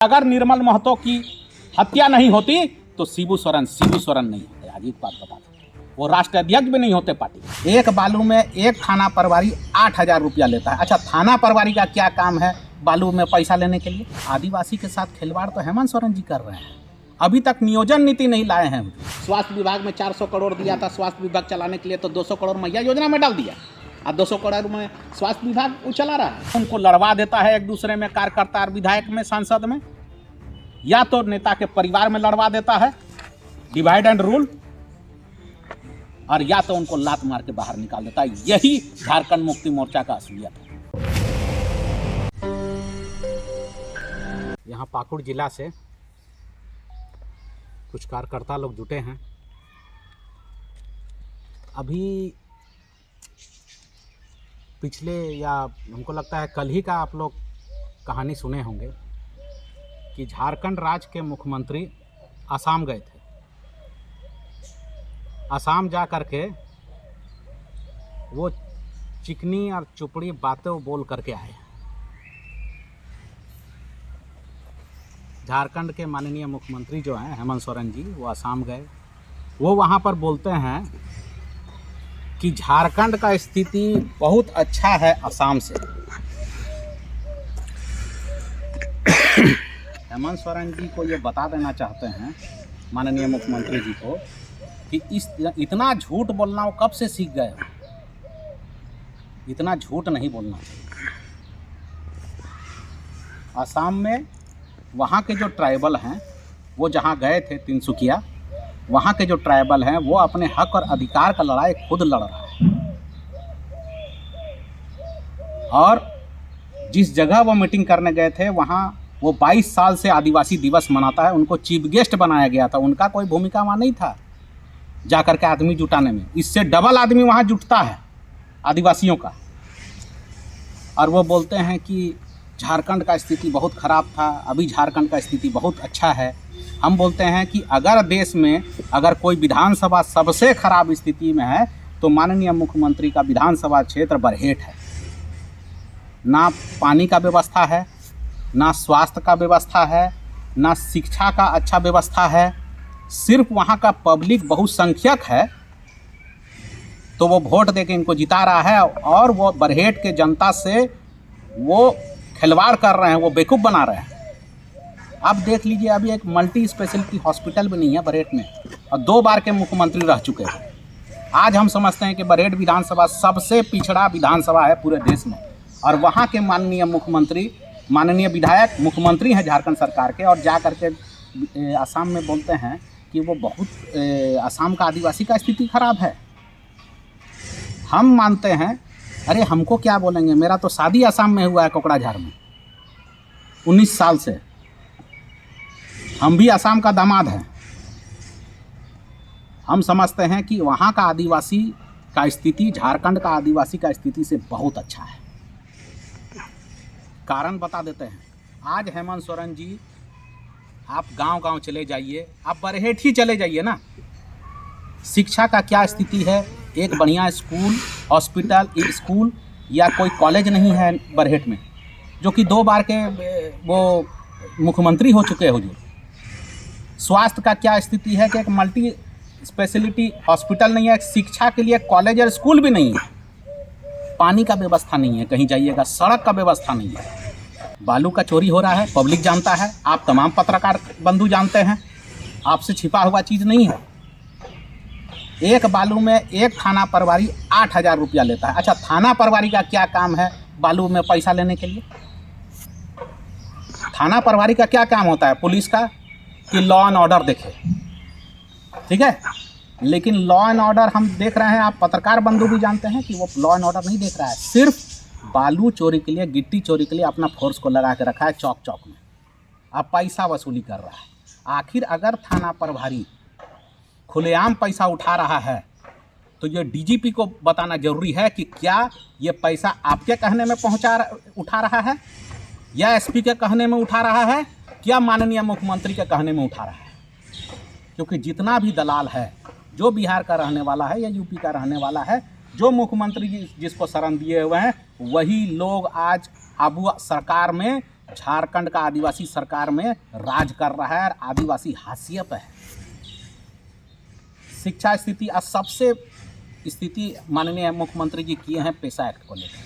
अगर निर्मल महतो की हत्या नहीं होती तो शिबू सोरेन नहीं होते। आज एक बात बता दें, वो राष्ट्रीय अध्यक्ष भी नहीं होते पार्टी। एक बालू में एक थाना प्रभारी 8,000 रुपया लेता है। अच्छा, थाना प्रभारी का क्या काम है बालू में पैसा लेने के लिए? आदिवासी के साथ खिलवाड़ तो हेमंत सोरेन जी कर रहे हैं। अभी तक नियोजन नीति नहीं लाए हैं। स्वास्थ्य विभाग में 400 करोड़ दिया था स्वास्थ्य विभाग चलाने के लिए, तो 200 करोड़ मैया योजना में डाल दिया। अब 200 करोड़ में स्वास्थ्य विभाग वो चला रहा है। उनको लड़वा देता है एक दूसरे में, कार्यकर्ता और विधायक में, सांसद में, या तो नेता के परिवार में लड़वा देता है, डिवाइड एंड रूल, और या तो उनको लात मार के बाहर निकाल देता है। यही झारखंड मुक्ति मोर्चा का असलियत है। यहाँ पाकुड़ जिला से कुछ कार्यकर्ता लोग जुटे हैं। अभी पिछले, या हमको लगता है कल ही का आप लोग कहानी सुने होंगे कि झारखंड राज्य के मुख्यमंत्री असम गए थे। असम जा कर के वो चिकनी और चुपड़ी बातें बोल करके आए। झारखंड के माननीय मुख्यमंत्री जो हैं हेमंत सोरेन जी, वो असम गए। वो वहाँ पर बोलते हैं कि झारखंड का स्थिति बहुत अच्छा है असम से। हेमंत सोरेन जी को ये बता देना चाहते हैं माननीय मुख्यमंत्री जी को कि इतना झूठ बोलना वो कब से सीख गए। इतना झूठ नहीं बोलना चाहिए। असम में वहाँ के जो ट्राइबल हैं, वो जहाँ गए थे तिनसुकिया, वहाँ के जो ट्राइबल हैं वो अपने हक और अधिकार का लड़ाई खुद लड़ रहा है। और जिस जगह वो मीटिंग करने गए थे, वहाँ वो 22 साल से आदिवासी दिवस मनाता है। उनको चीफ गेस्ट बनाया गया था। उनका कोई भूमिका वहाँ नहीं था जाकर के आदमी जुटाने में। इससे डबल आदमी वहाँ जुटता है आदिवासियों का। और वो बोलते हैं कि झारखंड का स्थिति बहुत ख़राब था, अभी झारखंड का स्थिति बहुत अच्छा है। हम बोलते हैं कि अगर देश में अगर कोई विधानसभा सबसे ख़राब स्थिति में है तो माननीय मुख्यमंत्री का विधानसभा क्षेत्र बरहेट है। ना पानी का व्यवस्था है, ना स्वास्थ्य का व्यवस्था है, ना शिक्षा का अच्छा व्यवस्था है। सिर्फ वहाँ का पब्लिक बहुसंख्यक है तो वो वोट देके इनको जिता रहा है। और वो बरहेट के जनता से वो खिलवाड़ कर रहे हैं, वो बेवकूफ़ बना रहे हैं। अब देख लीजिए, अभी एक मल्टी स्पेशलिटी हॉस्पिटल भी नहीं है बरहेट में, और 2 बार के मुख्यमंत्री रह चुके हैं। आज हम समझते हैं कि बरहेट विधानसभा सबसे पिछड़ा विधानसभा है पूरे देश में। और वहाँ के माननीय मुख्यमंत्री, माननीय विधायक मुख्यमंत्री हैं झारखंड सरकार के, और जा करके असम में बोलते हैं कि वो बहुत असम का आदिवासी का स्थिति खराब है। हम मानते हैं, अरे हमको क्या बोलेंगे, मेरा तो शादी असम में हुआ है, कोकराझार में, 19 साल से। हम भी असम का दामाद हैं। हम समझते हैं कि वहाँ का आदिवासी का स्थिति झारखंड का आदिवासी का स्थिति से बहुत अच्छा है। कारण बता देते हैं। आज हेमंत सोरेन जी, आप गांव-गांव चले जाइए, आप बरहेट ही चले जाइए ना, शिक्षा का क्या स्थिति है। एक बढ़िया स्कूल, हॉस्पिटल, स्कूल या कोई कॉलेज नहीं है बरहेट में, जो कि 2 बार के वो मुख्यमंत्री हो चुके हो। जो स्वास्थ्य का क्या स्थिति है कि एक मल्टी स्पेशलिटी हॉस्पिटल नहीं है, शिक्षा के लिए कॉलेज और स्कूल भी नहीं है, पानी का व्यवस्था नहीं है, कहीं जाइएगा सड़क का व्यवस्था नहीं है। बालू का चोरी हो रहा है, पब्लिक जानता है, आप तमाम पत्रकार बंधु जानते हैं, आपसे छिपा हुआ चीज़ नहीं है। एक बालू में एक थाना प्रभारी 8,000 रुपया लेता है। अच्छा, थाना प्रभारी का क्या काम है बालू में पैसा लेने के लिए? थाना प्रभारी का क्या काम होता है पुलिस का? कि लॉ एंड ऑर्डर देखे, ठीक है। लेकिन लॉ एंड ऑर्डर हम देख रहे हैं, आप पत्रकार बंधु भी जानते हैं कि वो लॉ एंड ऑर्डर नहीं देख रहा है। सिर्फ बालू चोरी के लिए, गिट्टी चोरी के लिए अपना फोर्स को लगा के रखा है चौक चौक में। अब पैसा वसूली कर रहा है। आखिर अगर थाना प्रभारी खुलेआम पैसा उठा रहा है तो ये डीजीपी को बताना जरूरी है कि क्या ये पैसा आपके कहने में उठा रहा है, या एसपी के कहने में उठा रहा है, क्या माननीय मुख्यमंत्री के कहने में उठा रहा है। क्योंकि जितना भी दलाल है, जो बिहार का रहने वाला है या यूपी का रहने वाला है, जो मुख्यमंत्री जी जिसको शरण दिए हुए हैं, वही लोग आज आबू सरकार में झारखंड का आदिवासी सरकार में राज कर रहा है और आदिवासी हाशिए पे है। शिक्षा स्थिति आज सबसे स्थिति माननीय मुख्यमंत्री जी किए हैं पेशा एक्ट को लेकर,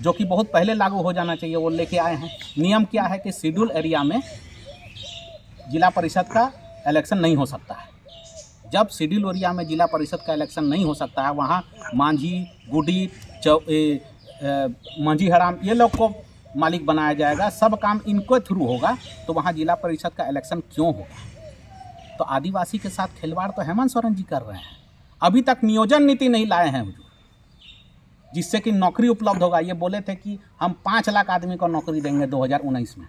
जो कि बहुत पहले लागू हो जाना चाहिए, वो लेके आए हैं। नियम क्या है कि शेड्यूल एरिया में जिला परिषद का इलेक्शन नहीं हो सकता है। जब शेड्यूल एरिया में जिला परिषद का इलेक्शन नहीं हो सकता है, वहाँ मांझी, गुडी, मांझी हराम ये लोग को मालिक बनाया जाएगा, सब काम इनको थ्रू होगा, तो वहाँ जिला परिषद का इलेक्शन क्यों होगा? तो आदिवासी के साथ खिलवाड़ तो हेमंत सोरेन जी कर रहे हैं। अभी तक नियोजन नीति नहीं लाए हैं हुजूर, जिससे कि नौकरी उपलब्ध होगा। ये बोले थे कि हम 5 लाख आदमी को नौकरी देंगे 2019 में,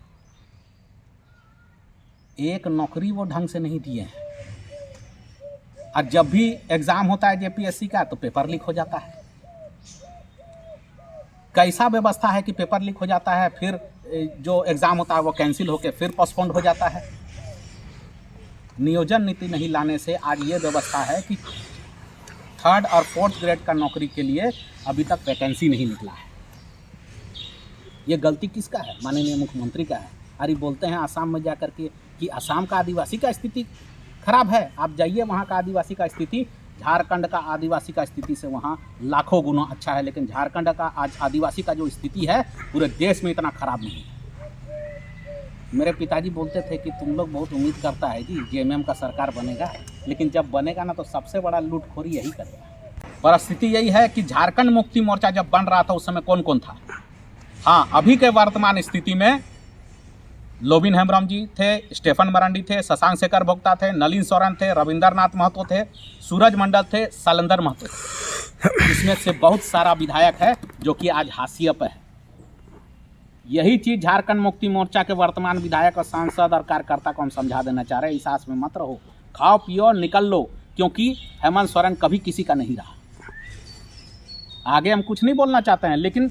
एक नौकरी वो ढंग से नहीं दिए हैं। और जब भी एग्ज़ाम होता है जेपीएससी का तो पेपर लीक हो जाता है। कैसा व्यवस्था है कि पेपर लीक हो जाता है, फिर जो एग्ज़ाम होता है वो कैंसिल होकर फिर पोस्टपोन्ड हो जाता है। नियोजन नीति नहीं लाने से आज ये व्यवस्था है कि 3rd और 4th ग्रेड का नौकरी के लिए अभी तक वैकेंसी नहीं निकला है। ये गलती किसका है? माननीय मुख्यमंत्री का है। अरे बोलते हैं आसाम में जाकर के कि आसाम का आदिवासी का स्थिति खराब है। आप जाइए, वहाँ का आदिवासी का स्थिति झारखंड का आदिवासी का स्थिति से वहाँ लाखों गुना अच्छा है। लेकिन झारखंड का आज आदिवासी का जो स्थिति है पूरे देश में इतना खराब नहीं है। मेरे पिताजी बोलते थे कि तुम लोग बहुत उम्मीद करता है जी जेएमएम का सरकार बनेगा, लेकिन जब बनेगा ना तो सबसे बड़ा लूटखोरी यही करेगा। परिस्थिति यही है कि झारखंड मुक्ति मोर्चा जब बन रहा था उस समय कौन कौन था? हाँ, अभी के वर्तमान स्थिति में लोबिन हेम्ब्रम जी थे, स्टेफन मरांडी थे, शशांक शेखर भोक्ता थे, नलिन सोरेन थे, रविंद्रनाथ महतो थे, सूरज मंडल थे, शैलेंद्र महतो थे। इसमें से बहुत सारा विधायक है जो कि आज हाशिए पे है। यही चीज़ झारखंड मुक्ति मोर्चा के वर्तमान विधायक और सांसद और कार्यकर्ता को हम समझा देना चाह रहे हैं। इस आस में मत रहो, खाओ पियो निकल लो, क्योंकि हेमंत सोरेन कभी किसी का नहीं रहा। आगे हम कुछ नहीं बोलना चाहते हैं, लेकिन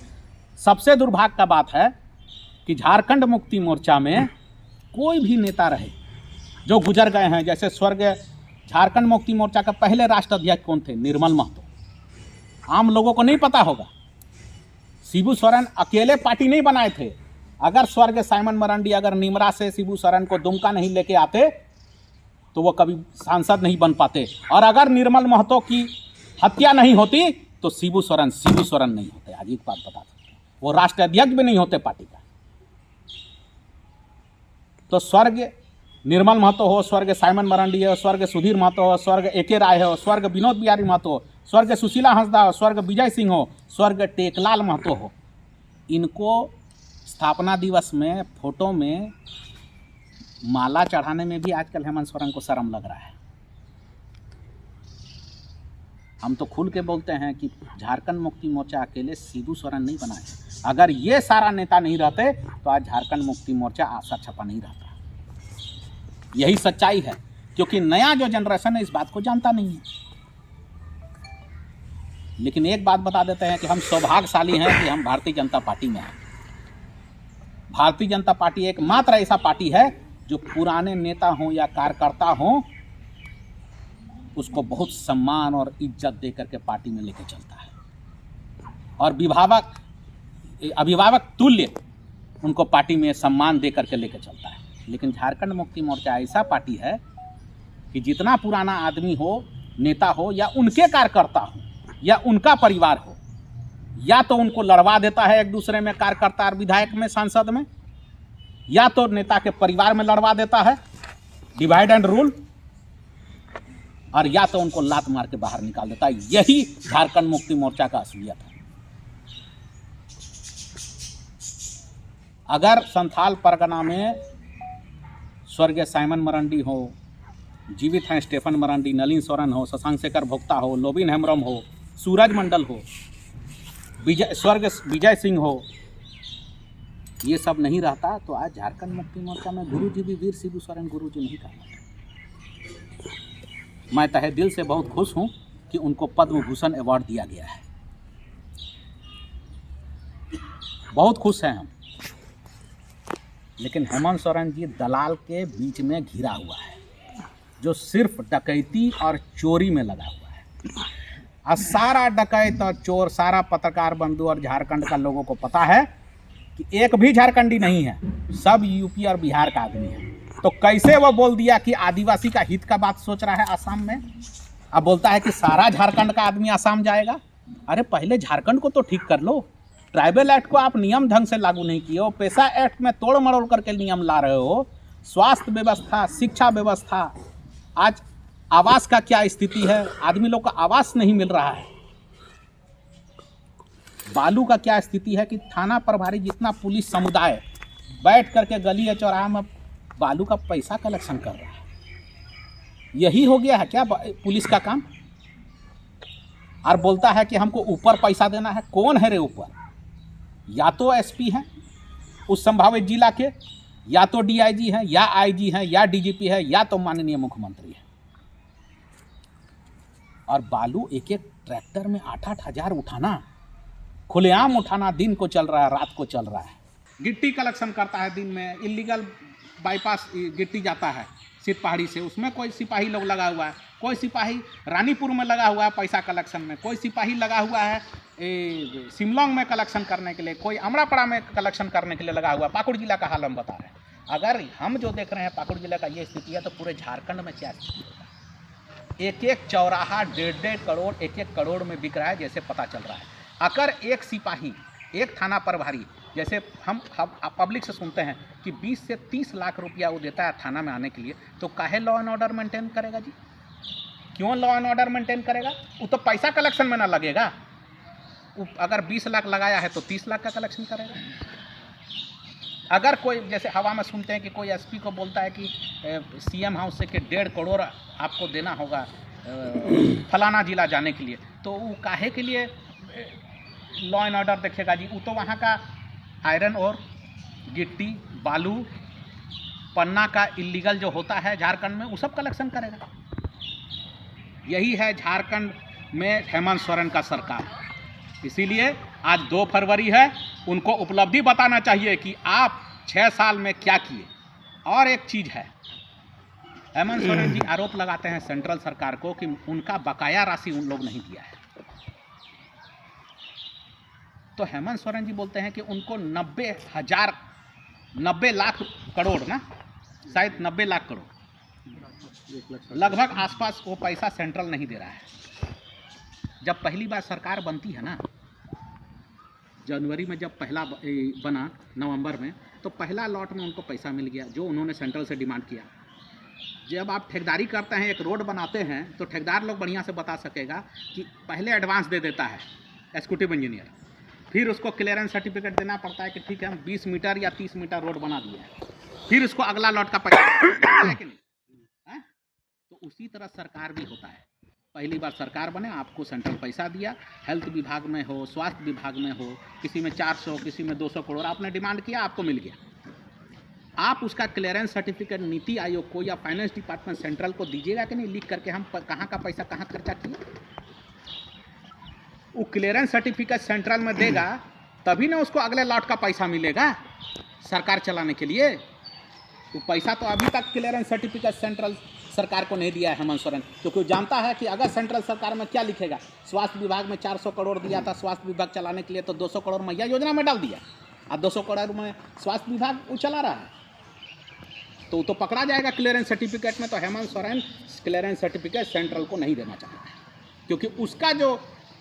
सबसे दुर्भाग्य का बात है कि झारखंड मुक्ति मोर्चा में कोई भी नेता रहे जो गुजर गए हैं, जैसे स्वर्गीय झारखंड मुक्ति मोर्चा का पहले राष्ट्राध्यक्ष कौन थे? निर्मल महतो। आम लोगों को नहीं पता होगा। शिबू सोरेन अकेले पार्टी नहीं बनाए थे। अगर स्वर्गीय साइमन मरांडी अगर निमरा से शिबू सोरेन को दुमका नहीं लेके आते तो वो कभी सांसद नहीं बन पाते, और अगर निर्मल महतो की हत्या नहीं होती तो शिबू सोरेन नहीं होते। आज एक बात बता सकते हैं, वो राष्ट्राध्यक्ष भी नहीं होते पार्टी का। तो स्वर्गीय निर्मल महतो हो, स्वर्गीय साइमन मरांडी हो, स्वर्गीय सुधीर महतो हो, स्वर्गीय एके राय हो, स्वर्गीय विनोद बिहारी महतो हो, स्वर्गीय सुशीला हंसदा हो, स्वर्गीय विजय सिंह हो, स्वर्गीय टेकलाल महतो हो, इनको स्थापना दिवस में फोटो में माला चढ़ाने में भी आजकल हेमंत सोरेन को शर्म लग रहा है। हम तो खुल के बोलते हैं कि झारखंड मुक्ति मोर्चा अकेले शिबू सोरेन नहीं बना है। अगर ये सारा नेता नहीं रहते तो आज झारखंड मुक्ति मोर्चा आशा छपा नहीं रहता। यही सच्चाई है, क्योंकि नया जो जनरेशन है इस बात को जानता नहीं है। लेकिन एक बात बता देते हैं कि हम सौभाग्यशाली हैं कि हम भारतीय जनता पार्टी में हैं। भारतीय जनता पार्टी एकमात्र ऐसा पार्टी है जो पुराने नेता हों या कार्यकर्ता हों, उसको बहुत सम्मान और इज्जत दे करके पार्टी में लेके चलता है, और अभिभावक तुल्य उनको पार्टी में सम्मान दे करके लेके चलता है। लेकिन झारखंड मुक्ति मोर्चा ऐसा पार्टी है कि जितना पुराना आदमी हो, नेता हो, या उनके कार्यकर्ता हो, या उनका परिवार हो, या तो उनको लड़वा देता है एक दूसरे में, कार्यकर्ता और विधायक में, सांसद में, या तो नेता के परिवार में लड़वा देता है, डिवाइड एंड रूल, और या तो उनको लात मार के बाहर निकाल देता है। यही झारखंड मुक्ति मोर्चा का असलियत है। अगर संथाल परगना में स्वर्गीय साइमन मरांडी हो, जीवित हैं स्टेफन मरांडी, नलिन सोरेन हो, शशांक शेखर भोक्ता हो, लोबिन हेम्ब्रम हो, सूरज मंडल हो, स्वर्गीय विजय सिंह हो, ये सब नहीं रहता तो आज झारखंड मुक्ति मोर्चा में गुरुजी भी वीर शिबू सोरेन गुरुजी नहीं कहलाते। मैं तहे दिल से बहुत खुश हूँ कि उनको पद्म भूषण अवार्ड दिया गया है। बहुत खुश हैं हम। लेकिन हेमंत सोरेन जी दलाल के बीच में घिरा हुआ है, जो सिर्फ डकैती और चोरी में लगा हुआ है। और सारा डकैत और चोर, सारा पत्रकार बंधु और झारखंड का लोगों को पता है कि एक भी झारखंडी नहीं है, सब यूपी और बिहार का आदमी है। तो कैसे वो बोल दिया कि आदिवासी का हित का बात सोच रहा है आसाम में, अब बोलता है कि सारा झारखंड का आदमी आसाम जाएगा। अरे पहले झारखंड को तो ठीक कर लो। ट्राइबल एक्ट को आप नियम ढंग से लागू नहीं किए हो, पैसा एक्ट में तोड़ मरोड़ करके नियम ला रहे हो। स्वास्थ्य व्यवस्था, शिक्षा व्यवस्था, आज आवास का क्या स्थिति है, आदमी लोग को आवास नहीं मिल रहा है। बालू का क्या स्थिति है कि थाना प्रभारी जितना पुलिस समुदाय बैठ करके गली या चौराहा में बालू का पैसा कलेक्शन कर रहा है। यही हो गया है क्या पुलिस का काम? और बोलता है कि हमको ऊपर पैसा देना है। कौन है रे ऊपर? या तो एसपी हैं उस संभावित जिला के, या तो डीआईजी हैं, या आईजी हैं, या डीजीपी है, या तो माननीय मुख्यमंत्री है। और बालू एक एक ट्रैक्टर में 8-8 हज़ार उठाना, खुलेआम उठाना, दिन को चल रहा है, रात को चल रहा है। गिट्टी कलेक्शन करता है दिन में, इलीगल बाईपास गिट्टी जाता है सिर पहाड़ी से, उसमें कोई सिपाही लोग लगा हुआ है, कोई सिपाही रानीपुर में लगा हुआ है पैसा कलेक्शन में, कोई सिपाही लगा हुआ है शिमलोंग में कलेक्शन करने के लिए, कोई अमरापड़ा में कलेक्शन करने के लिए लगा हुआ है। पाकुड़ जिला का हाल हम बता रहे हैं। अगर हम जो देख रहे हैं पाकुड़ जिला का ये स्थिति है, तो पूरे झारखंड में क्या स्थिति होगा? एक एक चौराहा 1.5 करोड़, 1-1 करोड़ में बिक रहा है, जैसे पता चल रहा है। अगर एक सिपाही, एक थाना प्रभारी, जैसे हम पब्लिक से सुनते हैं कि 20 से 30 लाख रुपया वो देता है थाना में आने के लिए, तो काहे लॉ एंड ऑर्डर मेंटेन करेगा जी? क्यों लॉ एंड ऑर्डर मेंटेन करेगा? वो तो पैसा कलेक्शन में ना लगेगा। अगर 20 लाख लगाया है तो 30 लाख का कलेक्शन करेगा। अगर कोई, जैसे हवा में सुनते हैं कि कोई एसपी को बोलता है कि सीएम हाउस से कि 1.5 करोड़ आपको देना होगा फलाना जिला जाने के लिए, तो वो काहे के लिए लॉ एंड ऑर्डर देखेगा जी? वो तो वहाँ का आयरन और गिट्टी, बालू, पन्ना का इलीगल जो होता है झारखंड में, वो सब कलेक्शन करेगा। यही है झारखंड में हेमंत सोरेन का सरकार। इसीलिए आज 2 फरवरी है, उनको उपलब्धि बताना चाहिए कि आप 6 साल में क्या किए। और एक चीज़ है, हेमंत सोरेन जी आरोप लगाते हैं सेंट्रल सरकार को कि उनका बकाया राशि उन लोग नहीं दिया है। तो हेमंत सोरेन जी बोलते हैं कि उनको 90 लाख करोड़ ना, शायद 90 लाख करोड़ लगभग आसपास वो पैसा सेंट्रल नहीं दे रहा है। जब पहली बार सरकार बनती है ना, जनवरी में जब पहला बना नवंबर में, तो पहला लॉट में उनको पैसा मिल गया जो उन्होंने सेंट्रल से डिमांड किया। जब आप ठेकेदारी करते हैं, एक रोड बनाते हैं, तो ठेकेदार लोग बढ़िया से बता सकेगा कि पहले एडवांस दे देता है एग्जीक्यूटिव इंजीनियर, फिर उसको क्लियरेंस सर्टिफिकेट देना पड़ता है कि ठीक है हम 20 मीटर या 30 मीटर रोड बना दिए हैं, फिर उसको अगला लॉट का पैसा है कि नहीं है? तो उसी तरह सरकार भी होता है। पहली बार सरकार बने, आपको सेंट्रल पैसा दिया, हेल्थ विभाग में हो, स्वास्थ्य विभाग में हो, किसी में 400, किसी में 200 करोड़ आपने डिमांड किया, आपको मिल गया। आप उसका क्लियरेंस सर्टिफिकेट नीति आयोग को या फाइनेंस डिपार्टमेंट सेंट्रल को दीजिएगा कि नहीं, लिख करके हम कहाँ का पैसा कहाँ खर्चा किए। वो क्लियरेंस सर्टिफिकेट सेंट्रल में देगा तभी ना उसको अगले लॉट का पैसा मिलेगा सरकार चलाने के लिए। वो पैसा तो अभी तक क्लियरेंस सर्टिफिकेट सेंट्रल सरकार को नहीं दिया है हेमंत सोरेन, क्योंकि वो जानता है कि अगर सेंट्रल सरकार में क्या लिखेगा, स्वास्थ्य विभाग में 400 करोड़ दिया था स्वास्थ्य विभाग चलाने के लिए, तो 200 करोड़ मैया योजना में डाल दिया, और 200 करोड़ में स्वास्थ्य विभाग वो चला रहा है, तो पकड़ा जाएगा क्लियरेंस सर्टिफिकेट में। तो Hemant Soren clearance certificate central को नहीं देना चाहता है, क्योंकि उसका जो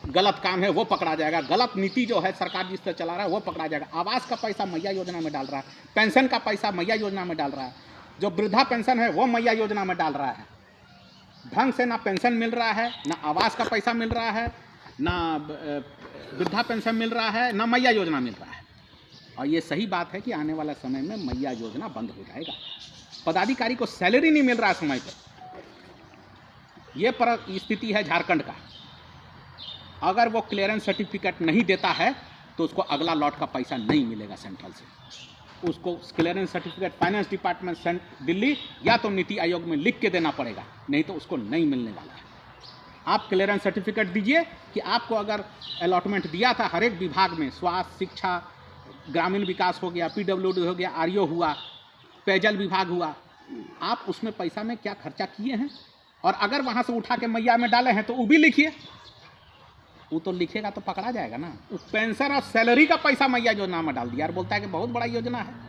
गलत काम है वो पकड़ा जाएगा, गलत नीति जो है सरकार जिस तरह चला रहा है वो पकड़ा जाएगा। आवास का पैसा मैया योजना में डाल रहा है, पेंशन का पैसा मैया योजना में डाल रहा है, जो वृद्धा पेंशन है वो मैया योजना में डाल रहा है। ढंग से ना पेंशन मिल रहा है, ना आवास का पैसा मिल रहा है, ना वृद्धा पेंशन मिल रहा है, ना मैया योजना मिल रहा है। और ये सही बात है कि आने वाला समय में मैया योजना बंद हो जाएगा। पदाधिकारी को सैलरी नहीं मिल रहा है समय पर, यह स्थिति है झारखंड का। अगर वो क्लियरेंस सर्टिफिकेट नहीं देता है तो उसको अगला लॉट का पैसा नहीं मिलेगा सेंट्रल से। उसको clearance certificate finance department Delhi या तो नीति आयोग में लिख के देना पड़ेगा, नहीं तो उसको नहीं मिलने वाला है। आप क्लियरेंस सर्टिफिकेट दीजिए कि आपको अगर अलॉटमेंट दिया था हर एक विभाग में, स्वास्थ्य, शिक्षा, ग्रामीण विकास हो गया, PWD हो गया, RO हुआ, पेयजल विभाग हुआ, आप उसमें पैसा में क्या खर्चा किए हैं, और अगर वहाँ से उठा के मैया में डाले हैं तो वो भी लिखिए। वो तो लिखेगा तो पकड़ा जाएगा ना। पेंशन और सैलरी का पैसा मैया जो नाम डाल दिया और बोलता है कि बहुत बड़ा योजना है।